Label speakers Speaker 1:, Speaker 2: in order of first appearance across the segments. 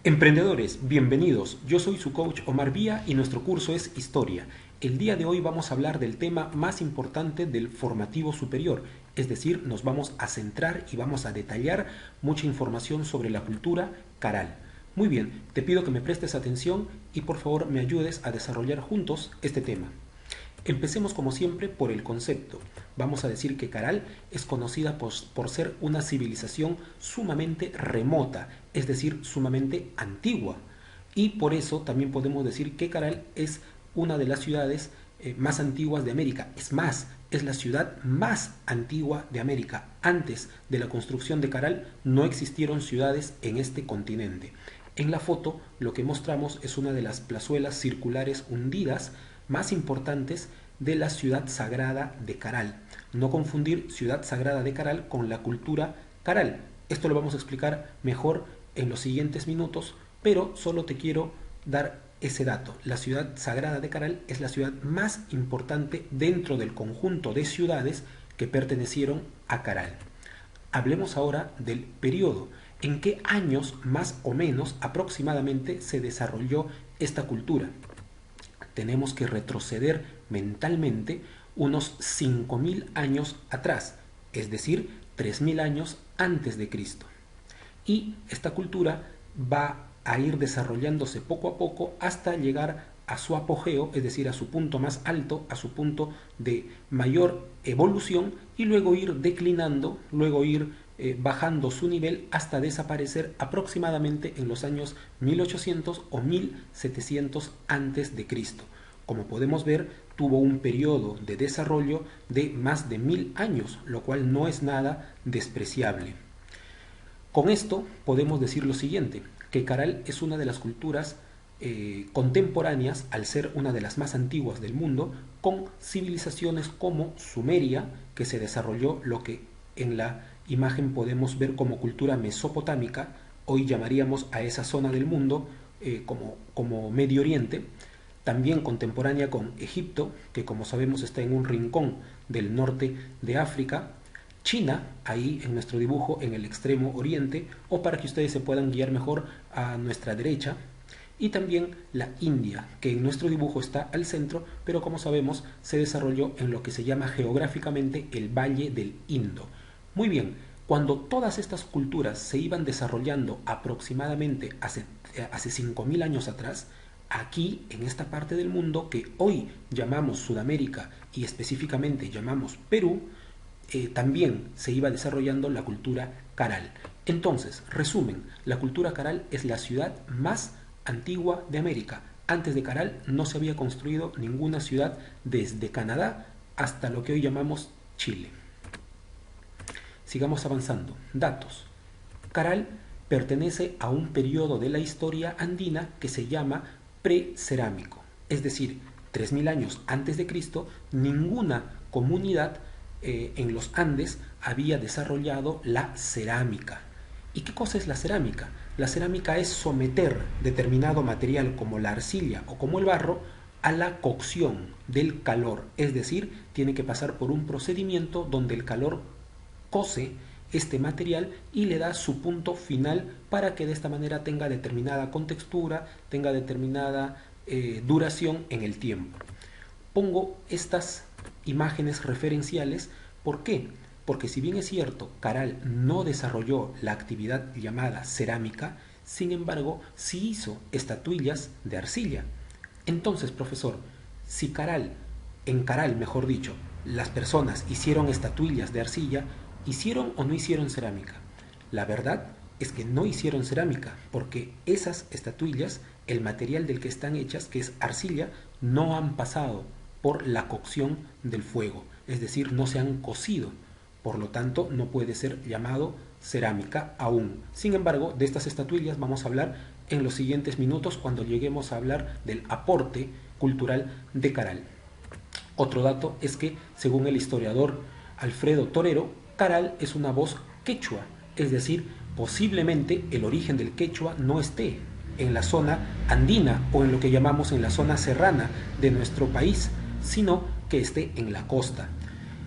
Speaker 1: Emprendedores, bienvenidos. Yo soy su coach Omar Vía y nuestro curso es Historia. El día de hoy vamos a hablar del tema más importante del formativo superior, es decir, nos vamos a centrar y vamos a detallar mucha información sobre la cultura Caral. Muy bien, te pido que me prestes atención y por favor me ayudes a desarrollar juntos este tema. Empecemos como siempre por el concepto. Vamos a decir que Caral es conocida por ser una civilización sumamente remota, es decir, sumamente antigua. Y por eso también podemos decir que Caral es una de las ciudades más antiguas de América. Es más, es la ciudad más antigua de América. Antes de la construcción de Caral no existieron ciudades en este continente. En la foto lo que mostramos es una de las plazuelas circulares hundidas más importantes de la ciudad sagrada de Caral. No confundir ciudad sagrada de Caral con la cultura Caral. Esto lo vamos a explicar mejor en los siguientes minutos, pero solo te quiero dar ese dato. La ciudad sagrada de Caral es la ciudad más importante dentro del conjunto de ciudades que pertenecieron a Caral. Hablemos ahora del periodo. ¿En qué años más o menos aproximadamente se desarrolló esta cultura? Tenemos que retroceder mentalmente unos 5000 años atrás, es decir, 3000 años antes de Cristo. Y esta cultura va a ir desarrollándose poco a poco hasta llegar a su apogeo, es decir, a su punto más alto, a su punto de mayor evolución y luego ir declinando, luego ir bajando su nivel hasta desaparecer aproximadamente en los años 1800 o 1700 antes de Cristo. Como podemos ver, tuvo un periodo de desarrollo de más de 1000 años, lo cual no es nada despreciable. Con esto podemos decir lo siguiente, que Caral es una de las culturas contemporáneas, al ser una de las más antiguas del mundo, con civilizaciones como Sumeria, que se desarrolló lo que en la imagen podemos ver como cultura mesopotámica. Hoy llamaríamos a esa zona del mundo como Medio Oriente. También contemporánea con Egipto, que como sabemos está en un rincón del norte de África. China, ahí en nuestro dibujo en el extremo oriente, o para que ustedes se puedan guiar mejor a nuestra derecha. Y también la India, que en nuestro dibujo está al centro, pero como sabemos se desarrolló en lo que se llama geográficamente el Valle del Indo. Muy bien, cuando todas estas culturas se iban desarrollando aproximadamente hace 5000 años atrás, aquí en esta parte del mundo que hoy llamamos Sudamérica y específicamente llamamos Perú, también se iba desarrollando la cultura Caral. Entonces, resumen, la cultura Caral es la ciudad más antigua de América. Antes de Caral no se había construido ninguna ciudad desde Canadá hasta lo que hoy llamamos Chile. Sigamos avanzando. Datos. Caral pertenece a un periodo de la historia andina que se llama precerámico, es decir, 3000 años antes de Cristo, ninguna comunidad en los Andes había desarrollado la cerámica. ¿Y qué cosa es la cerámica? La cerámica es someter determinado material como la arcilla o como el barro a la cocción del calor, es decir, tiene que pasar por un procedimiento donde el calor cose este material y le da su punto final para que de esta manera tenga determinada contextura, tenga determinada duración en el tiempo. Pongo estas imágenes referenciales, ¿por qué? Porque si bien es cierto, Caral no desarrolló la actividad llamada cerámica, sin embargo, sí hizo estatuillas de arcilla. Entonces, profesor, si en Caral, mejor dicho, las personas hicieron estatuillas de arcilla, ¿hicieron o no hicieron cerámica? La verdad es que no hicieron cerámica, porque esas estatuillas, el material del que están hechas, que es arcilla, no han pasado por la cocción del fuego, es decir, no se han cocido. Por lo tanto, no puede ser llamado cerámica aún. Sin embargo, de estas estatuillas vamos a hablar en los siguientes minutos cuando lleguemos a hablar del aporte cultural de Caral. Otro dato es que, según el historiador Alfredo Torero, Caral es una voz quechua, es decir, posiblemente el origen del quechua no esté en la zona andina o en lo que llamamos en la zona serrana de nuestro país, sino que esté en la costa.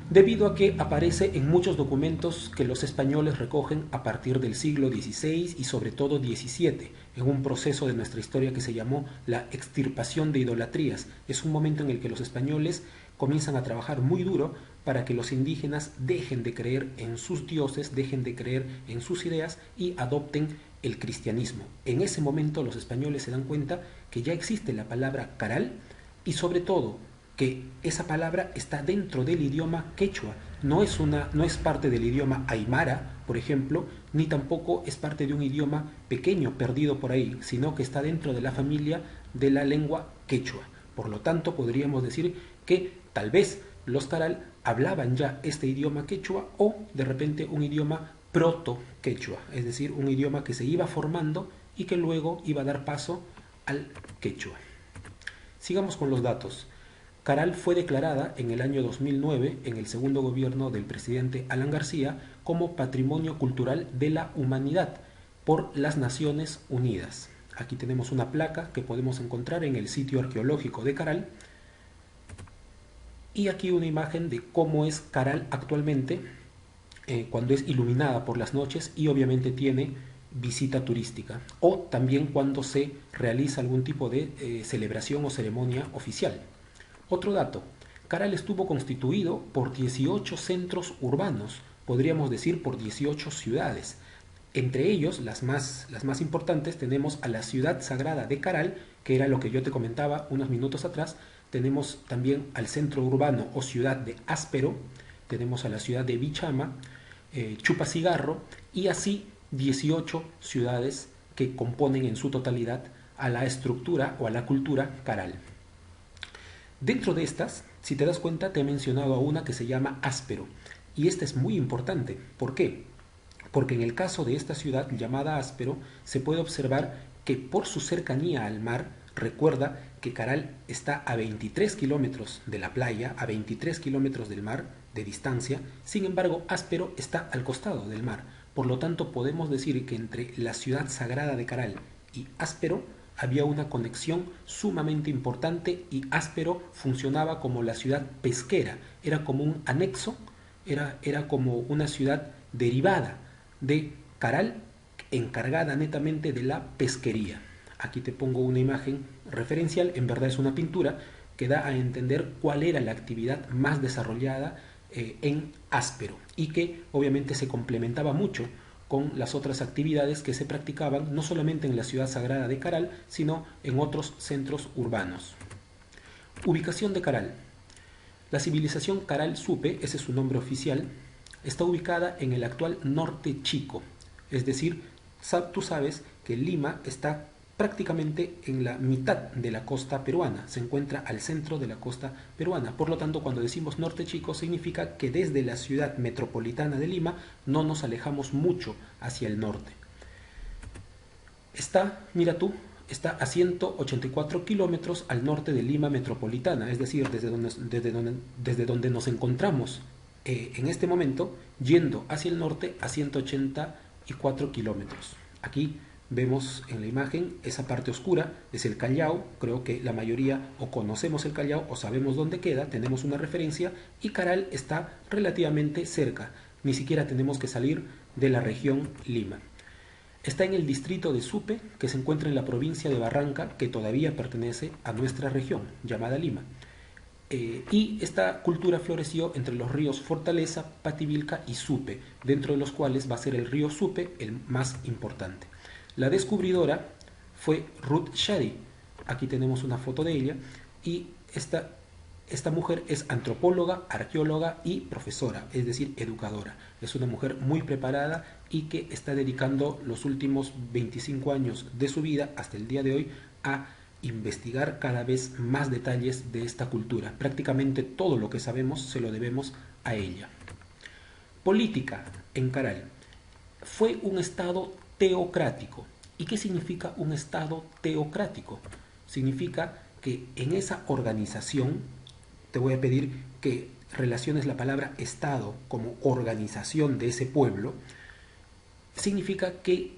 Speaker 1: debido a que aparece en muchos documentos que los españoles recogen a partir del siglo XVI y sobre todo XVII, en un proceso de nuestra historia que se llamó la extirpación de idolatrías. Es un momento en el que los españoles comienzan a trabajar muy duro para que los indígenas dejen de creer en sus dioses, dejen de creer en sus ideas y adopten el cristianismo. En ese momento los españoles se dan cuenta que ya existe la palabra caral y sobre todo que esa palabra está dentro del idioma quechua, no es parte del idioma aymara, por ejemplo, ni tampoco es parte de un idioma pequeño perdido por ahí, sino que está dentro de la familia de la lengua quechua. Por lo tanto, podríamos decir que tal vez los caral hablaban ya este idioma quechua o de repente un idioma proto-quechua, es decir, un idioma que se iba formando y que luego iba a dar paso al quechua. Sigamos con los datos. Caral fue declarada en el año 2009, en el segundo gobierno del presidente Alan García, como Patrimonio Cultural de la Humanidad por las Naciones Unidas. Aquí tenemos una placa que podemos encontrar en el sitio arqueológico de Caral. Y aquí una imagen de cómo es Caral actualmente, cuando es iluminada por las noches y obviamente tiene visita turística, o también cuando se realiza algún tipo de celebración o ceremonia oficial. Otro dato, Caral estuvo constituido por 18 centros urbanos, podríamos decir por 18 ciudades. Entre ellos, las más importantes, tenemos a la ciudad sagrada de Caral, que era lo que yo te comentaba unos minutos atrás. Tenemos también al centro urbano o ciudad de Áspero, tenemos a la ciudad de Bichama, Chupacigarro, y así 18 ciudades que componen en su totalidad a la estructura o a la cultura Caral. Dentro de estas, si te das cuenta, te he mencionado a una que se llama Áspero, y esta es muy importante. ¿Por qué? Porque en el caso de esta ciudad llamada Áspero, se puede observar que por su cercanía al mar, recuerda que Caral está a 23 kilómetros de la playa, a 23 kilómetros del mar de distancia, sin embargo Áspero está al costado del mar. Por lo tanto, podemos decir que entre la ciudad sagrada de Caral y Áspero había una conexión sumamente importante y Áspero funcionaba como la ciudad pesquera, era como un anexo, era como una ciudad derivada de Caral, encargada netamente de la pesquería. Aquí te pongo una imagen referencial, en verdad es una pintura que da a entender cuál era la actividad más desarrollada en Áspero y que obviamente se complementaba mucho con las otras actividades que se practicaban no solamente en la ciudad sagrada de Caral, sino en otros centros urbanos. Ubicación de Caral. La civilización Caral Supe, ese es su nombre oficial, está ubicada en el actual Norte Chico, es decir, tú sabes que Lima está prácticamente en la mitad de la costa peruana, se encuentra al centro de la costa peruana. Por lo tanto, cuando decimos Norte Chico, significa que desde la ciudad metropolitana de Lima no nos alejamos mucho hacia el norte. Mira tú, está a 184 kilómetros al norte de Lima metropolitana, es decir, desde donde nos encontramos en este momento, yendo hacia el norte a 184 kilómetros. Aquí vemos en la imagen esa parte oscura, es el Callao. Creo que la mayoría o conocemos el Callao o sabemos dónde queda, tenemos una referencia, y Caral está relativamente cerca, ni siquiera tenemos que salir de la región Lima. Está en el distrito de Supe, que se encuentra en la provincia de Barranca, que todavía pertenece a nuestra región, llamada Lima. Y esta cultura floreció entre los ríos Fortaleza, Pativilca y Supe, dentro de los cuales va a ser el río Supe el más importante. La descubridora fue Ruth Shady. Aquí tenemos una foto de ella y esta mujer es antropóloga, arqueóloga y profesora, es decir, educadora. Es una mujer muy preparada y que está dedicando los últimos 25 años de su vida hasta el día de hoy a investigar cada vez más detalles de esta cultura. Prácticamente todo lo que sabemos se lo debemos a ella. Política en Caral. Fue un estado teocrático. ¿Y qué significa un estado teocrático? Significa que en esa organización, te voy a pedir que relaciones la palabra estado como organización de ese pueblo, significa que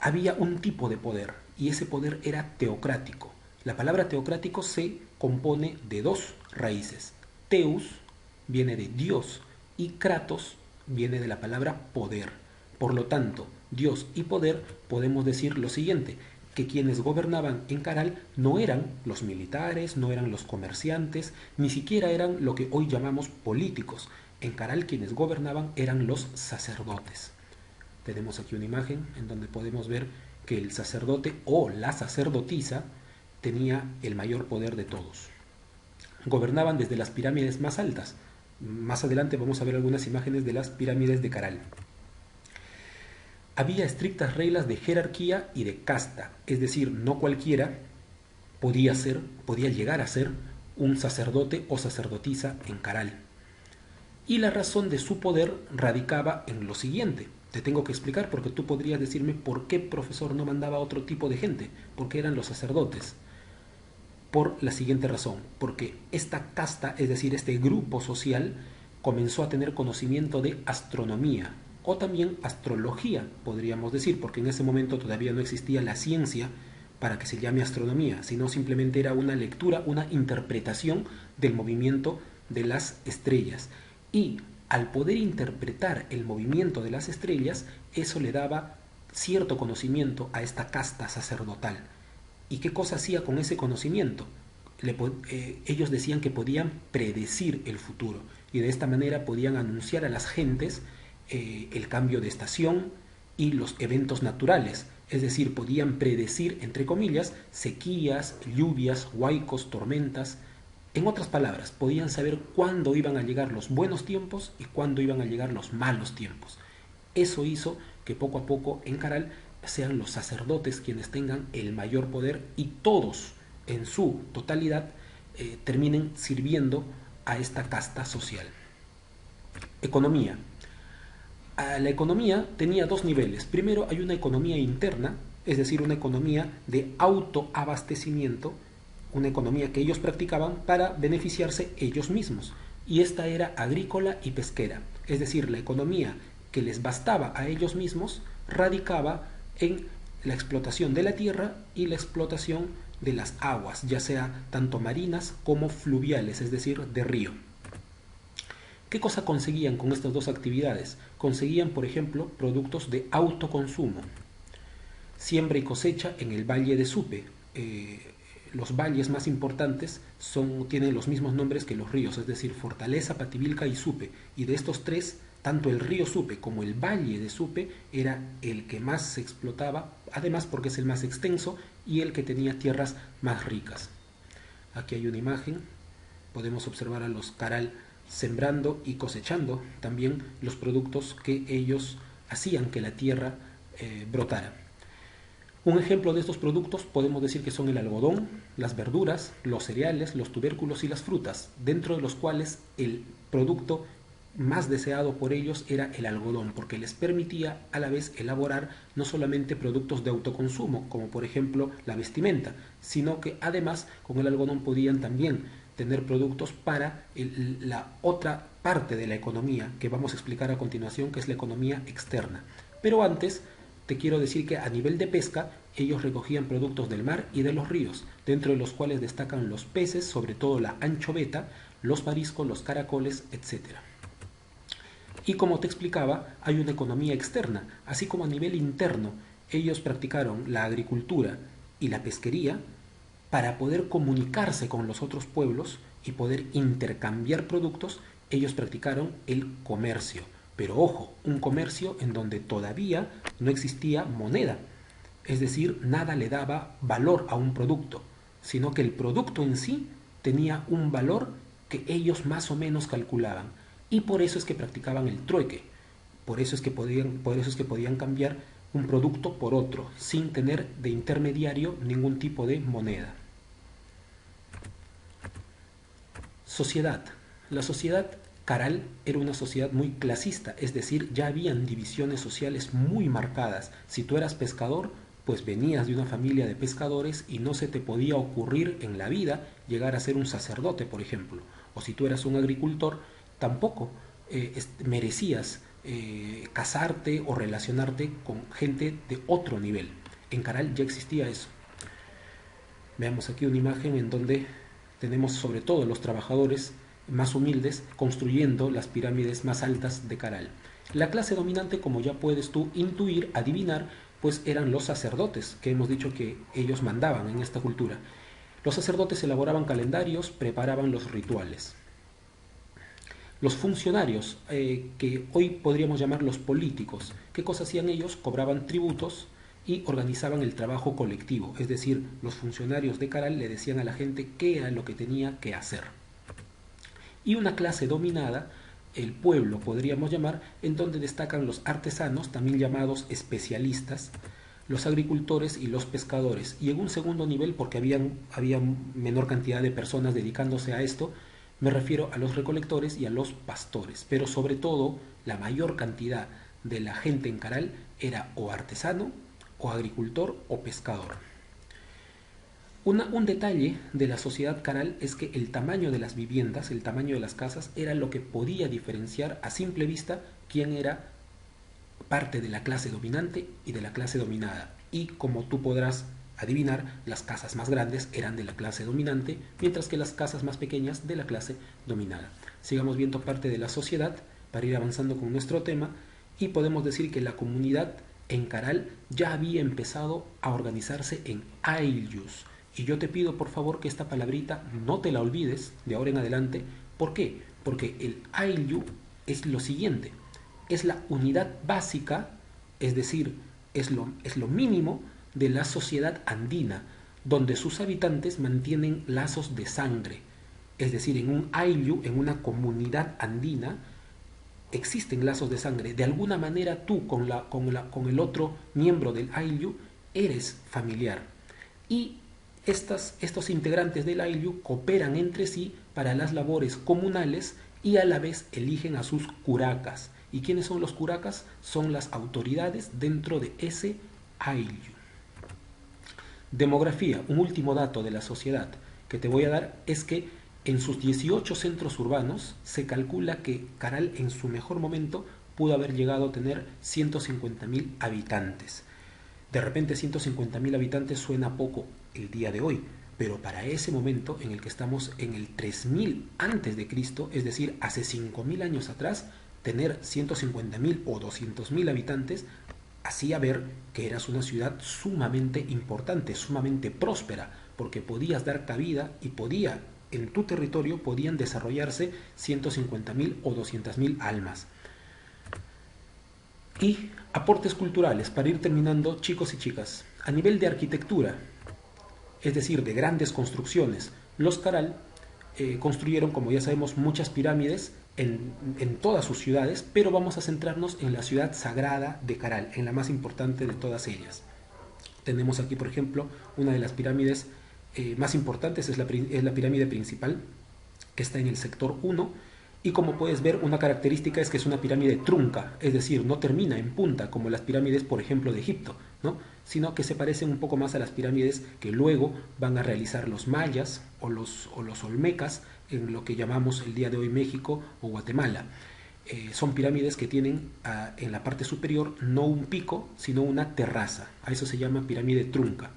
Speaker 1: había un tipo de poder y ese poder era teocrático. La palabra teocrático se compone de dos raíces, teus, viene de Dios y Kratos viene de la palabra poder. Por lo tanto, Dios y poder, podemos decir lo siguiente, que quienes gobernaban en Caral no eran los militares, no eran los comerciantes, ni siquiera eran lo que hoy llamamos políticos. En Caral quienes gobernaban eran los sacerdotes. Tenemos aquí una imagen en donde podemos ver que el sacerdote o la sacerdotisa tenía el mayor poder de todos. Gobernaban desde las pirámides más altas. Más adelante vamos a ver algunas imágenes de las pirámides de Caral. Había estrictas reglas de jerarquía y de casta, es decir, no cualquiera podía llegar a ser un sacerdote o sacerdotisa en Caral. Y la razón de su poder radicaba en lo siguiente. Te tengo que explicar porque tú podrías decirme por qué profesor no mandaba otro tipo de gente, porque eran los sacerdotes. Por la siguiente razón, porque esta casta, es decir, este grupo social, comenzó a tener conocimiento de astronomía o también astrología, podríamos decir, porque en ese momento todavía no existía la ciencia para que se llame astronomía, sino simplemente era una lectura, una interpretación del movimiento de las estrellas. Y al poder interpretar el movimiento de las estrellas, eso le daba cierto conocimiento a esta casta sacerdotal. ¿Y qué cosa hacía con ese conocimiento? Ellos decían que podían predecir el futuro y de esta manera podían anunciar a las gentes el cambio de estación y los eventos naturales. Es decir, podían predecir, entre comillas, sequías, lluvias, huaicos, tormentas. En otras palabras, podían saber cuándo iban a llegar los buenos tiempos y cuándo iban a llegar los malos tiempos. Eso hizo que poco a poco en Caral sean los sacerdotes quienes tengan el mayor poder y todos en su totalidad terminen sirviendo a esta casta social. Economía. La economía tenía dos niveles. Primero hay una economía interna, es decir, una economía de autoabastecimiento, una economía que ellos practicaban para beneficiarse ellos mismos. Y esta era agrícola y pesquera, es decir, la economía que les bastaba a ellos mismos radicaba en la explotación de la tierra y la explotación de las aguas, ya sea tanto marinas como fluviales, es decir, de río. ¿Qué cosa conseguían con estas dos actividades? Conseguían, por ejemplo, productos de autoconsumo. Siembra y cosecha en el Valle de Supe. Los valles más importantes tienen los mismos nombres que los ríos, es decir, Fortaleza, Pativilca y Supe. Y de estos tres, tanto el río Supe como el Valle de Supe era el que más se explotaba, además porque es el más extenso y el que tenía tierras más ricas. Aquí hay una imagen, podemos observar a los Caral sembrando y cosechando también los productos que ellos hacían que la tierra brotara. Un ejemplo de estos productos podemos decir que son el algodón, las verduras, los cereales, los tubérculos y las frutas, dentro de los cuales el producto más deseado por ellos era el algodón, porque les permitía a la vez elaborar no solamente productos de autoconsumo, como por ejemplo la vestimenta, sino que además con el algodón podían también tener productos para la otra parte de la economía que vamos a explicar a continuación, que es la economía externa. Pero antes te quiero decir que a nivel de pesca ellos recogían productos del mar y de los ríos, dentro de los cuales destacan los peces, sobre todo la anchoveta, los mariscos, los caracoles, etc. Y como te explicaba, hay una economía externa, así como a nivel interno ellos practicaron la agricultura y la pesquería para poder comunicarse con los otros pueblos y poder intercambiar productos. Ellos practicaron el comercio. Pero ojo, un comercio en donde todavía no existía moneda. Es decir, nada le daba valor a un producto, sino que el producto en sí tenía un valor que ellos más o menos calculaban. Y por eso es que practicaban el trueque. Por eso es que podían cambiar un producto por otro, sin tener de intermediario ningún tipo de moneda. Sociedad. La sociedad Caral era una sociedad muy clasista, es decir, ya habían divisiones sociales muy marcadas. Si tú eras pescador, pues venías de una familia de pescadores y no se te podía ocurrir en la vida llegar a ser un sacerdote, por ejemplo. O si tú eras un agricultor, tampoco merecías casarte o relacionarte con gente de otro nivel. En Caral ya existía eso. Veamos aquí una imagen en donde tenemos sobre todo los trabajadores más humildes, construyendo las pirámides más altas de Caral. La clase dominante, como ya puedes tú intuir, adivinar, pues eran los sacerdotes, que hemos dicho que ellos mandaban en esta cultura. Los sacerdotes elaboraban calendarios, preparaban los rituales. Los funcionarios, que hoy podríamos llamar los políticos, ¿qué cosa hacían ellos? Cobraban tributos y organizaban el trabajo colectivo, es decir, los funcionarios de Caral le decían a la gente qué era lo que tenía que hacer. Y una clase dominada, el pueblo podríamos llamar, en donde destacan los artesanos, también llamados especialistas, los agricultores y los pescadores. Y en un segundo nivel, porque había menor cantidad de personas dedicándose a esto, me refiero a los recolectores y a los pastores. Pero sobre todo, la mayor cantidad de la gente en Caral era o artesano, o agricultor, o pescador. Un detalle de la sociedad Caral es que el tamaño de las viviendas, el tamaño de las casas, era lo que podía diferenciar a simple vista quién era parte de la clase dominante y de la clase dominada. Y como tú podrás adivinar, las casas más grandes eran de la clase dominante, mientras que las casas más pequeñas de la clase dominada. Sigamos viendo parte de la sociedad para ir avanzando con nuestro tema, y podemos decir que la comunidad en Caral ya había empezado a organizarse en aylus. Y yo te pido por favor que esta palabrita no te la olvides de ahora en adelante. ¿Por qué? Porque el ayllu es lo siguiente: es la unidad básica, es decir, es lo mínimo de la sociedad andina, donde sus habitantes mantienen lazos de sangre. Es decir, en un ayllu, en una comunidad andina, existen lazos de sangre. De alguna manera tú con el otro miembro del ayllu eres familiar. Y estos integrantes del ayllu cooperan entre sí para las labores comunales y a la vez eligen a sus curacas. ¿Y quiénes son los curacas? Son las autoridades dentro de ese ayllu. Demografía, un último dato de la sociedad que te voy a dar es que en sus 18 centros urbanos se calcula que Caral en su mejor momento pudo haber llegado a tener 150.000 habitantes. De repente 150.000 habitantes suena poco el día de hoy, pero para ese momento en el que estamos en el 3000 antes de Cristo, es decir, hace 5000 años atrás, tener 150.000 o 200.000 habitantes hacía ver que eras una ciudad sumamente importante, sumamente próspera, porque podías dar cabida y en tu territorio podían desarrollarse 150.000 o 200.000 almas. Y aportes culturales, para ir terminando, chicos y chicas. A nivel de arquitectura, es decir, de grandes construcciones, los Caral construyeron, como ya sabemos, muchas pirámides en todas sus ciudades, pero vamos a centrarnos en la ciudad sagrada de Caral, en la más importante de todas ellas. Tenemos aquí, por ejemplo, una de las pirámides más importantes, es la pirámide principal, que está en el sector 1, y como puedes ver, una característica es que es una pirámide trunca, es decir, no termina en punta como las pirámides, por ejemplo, de Egipto, ¿no? Sino que se parecen un poco más a las pirámides que luego van a realizar los mayas o los olmecas en lo que llamamos el día de hoy México o Guatemala. Son pirámides que tienen en la parte superior no un pico, sino una terraza. A eso se llama pirámide trunca.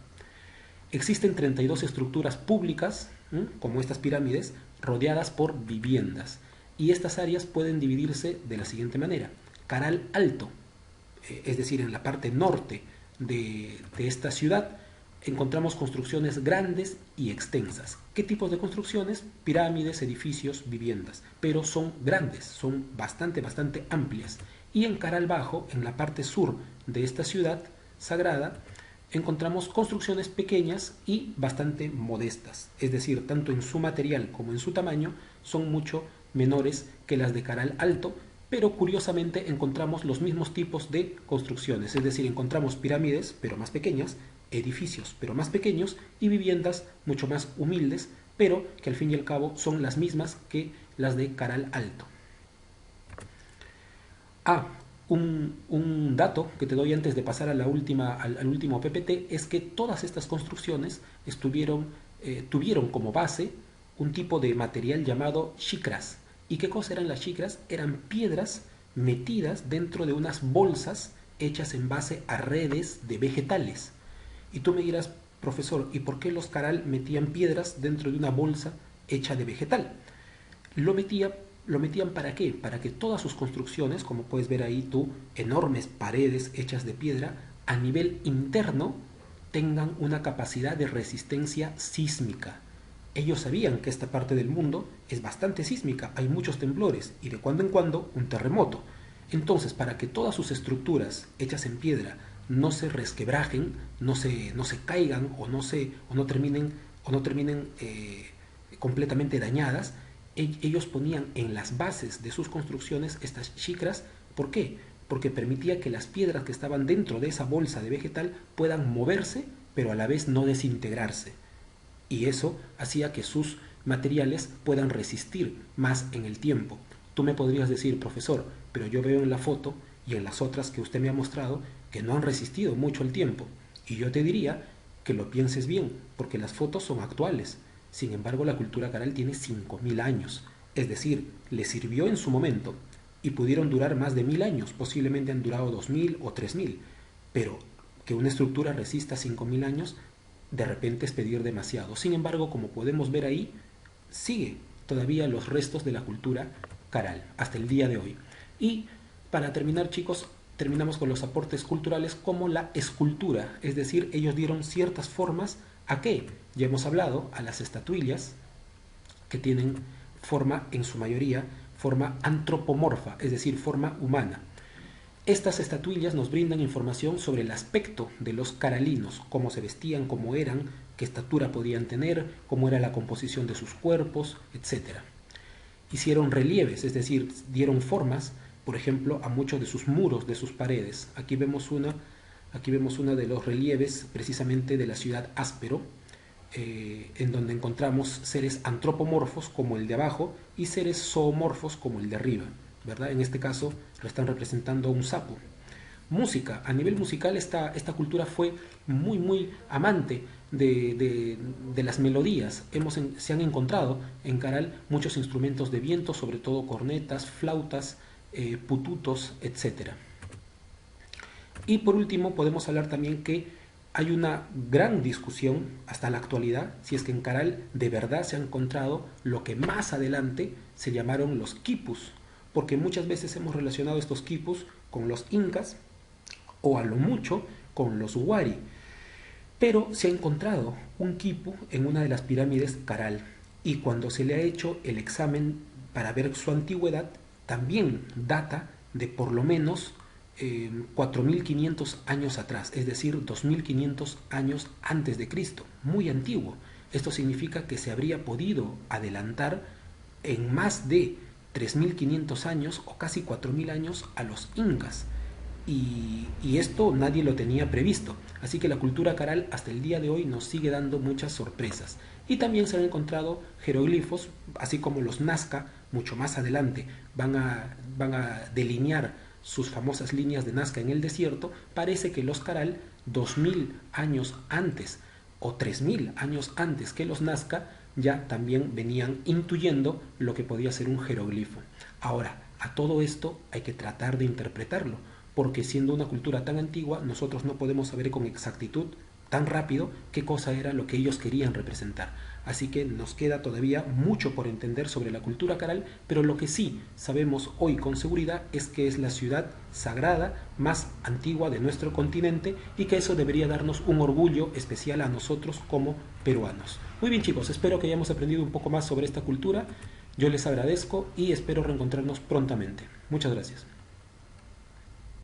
Speaker 1: Existen 32 estructuras públicas, como estas pirámides, rodeadas por viviendas. Y estas áreas pueden dividirse de la siguiente manera. Caral Alto, es decir, en la parte norte de esta ciudad, encontramos construcciones grandes y extensas. ¿Qué tipos de construcciones? Pirámides, edificios, viviendas. Pero son grandes, son bastante amplias. Y en Caral Bajo, en la parte sur de esta ciudad sagrada, encontramos construcciones pequeñas y bastante modestas. Es decir, tanto en su material como en su tamaño, son mucho menores que las de Caral Alto, pero curiosamente encontramos los mismos tipos de construcciones, es decir, encontramos pirámides pero más pequeñas, edificios pero más pequeños y viviendas mucho más humildes, pero que al fin y al cabo son las mismas que las de Caral Alto. Un dato que te doy antes de pasar a al último PPT es que todas estas construcciones tuvieron como base un tipo de material llamado chicras. ¿Y qué cosa eran las chicras? Eran piedras metidas dentro de unas bolsas hechas en base a redes de vegetales. Y tú me dirás, profesor, ¿y por qué los Caral metían piedras dentro de una bolsa hecha de vegetal? Lo metía, lo metían ¿para qué? Para que todas sus construcciones, como puedes ver ahí tú, enormes paredes hechas de piedra, a nivel interno tengan una capacidad de resistencia sísmica. Ellos sabían que esta parte del mundo es bastante sísmica, hay muchos temblores y de cuando en cuando un terremoto. Entonces, para que todas sus estructuras hechas en piedra no se resquebrajen, no se caigan o no terminen completamente dañadas, ellos ponían en las bases de sus construcciones estas chicras. ¿Por qué? Porque permitía que las piedras que estaban dentro de esa bolsa de vegetal puedan moverse, pero a la vez no desintegrarse. Y eso hacía que sus materiales puedan resistir más en el tiempo. Tú me podrías decir, profesor, pero yo veo en la foto y en las otras que usted me ha mostrado que no han resistido mucho el tiempo. Y yo te diría que lo pienses bien, porque las fotos son actuales. Sin embargo, la cultura caral tiene 5000 años. Es decir, le sirvió en su momento y pudieron durar más de 1000 años. Posiblemente han durado 2000 o 3000. Pero que una estructura resista 5000 años de repente es pedir demasiado. Sin embargo, como podemos ver ahí, sigue todavía los restos de la cultura caral hasta el día de hoy. Y para terminar, chicos, terminamos con los aportes culturales como la escultura, es decir, ellos dieron ciertas formas a qué. Ya hemos hablado a las estatuillas que tienen forma, en su mayoría, forma antropomorfa, es decir, forma humana. Estas estatuillas nos brindan información sobre el aspecto de los caralinos, cómo se vestían, cómo eran, qué estatura podían tener, cómo era la composición de sus cuerpos, etc. Hicieron relieves, es decir, dieron formas, por ejemplo, a muchos de sus muros, de sus paredes. Aquí vemos una de los relieves precisamente de la ciudad Áspero, en donde encontramos seres antropomorfos como el de abajo y seres zoomorfos como el de arriba, ¿verdad? En este caso lo están representando un sapo. Música, a nivel musical esta cultura fue muy amante de las melodías. Se han encontrado en Caral muchos instrumentos de viento, sobre todo cornetas, flautas, pututos, etc. Y por último podemos hablar también que hay una gran discusión hasta la actualidad si es que en Caral de verdad se ha encontrado lo que más adelante se llamaron los quipus, porque muchas veces hemos relacionado estos quipus con los incas o a lo mucho con los huari, pero se ha encontrado un quipu en una de las pirámides Caral y cuando se le ha hecho el examen para ver su antigüedad también data de por lo menos 4500 años atrás, es decir, 2500 años antes de Cristo, muy antiguo. Esto significa que se habría podido adelantar en más de 3500 años o casi 4000 años a los incas. Y esto nadie lo tenía previsto. Así que la cultura caral hasta el día de hoy nos sigue dando muchas sorpresas. Y también se han encontrado jeroglifos, así como los Nazca, mucho más adelante, van a delinear sus famosas líneas de Nazca en el desierto. Parece que los Caral, 2000 años antes o 3000 años antes que los Nazca, ya también venían intuyendo lo que podía ser un jeroglifo. Ahora, a todo esto hay que tratar de interpretarlo, porque siendo una cultura tan antigua, nosotros no podemos saber con exactitud tan rápido qué cosa era lo que ellos querían representar. Así que nos queda todavía mucho por entender sobre la cultura caral, pero lo que sí sabemos hoy con seguridad es que es la ciudad sagrada más antigua de nuestro continente y que eso debería darnos un orgullo especial a nosotros como peruanos. Muy bien, chicos, espero que hayamos aprendido un poco más sobre esta cultura. Yo les agradezco y espero reencontrarnos prontamente. Muchas gracias.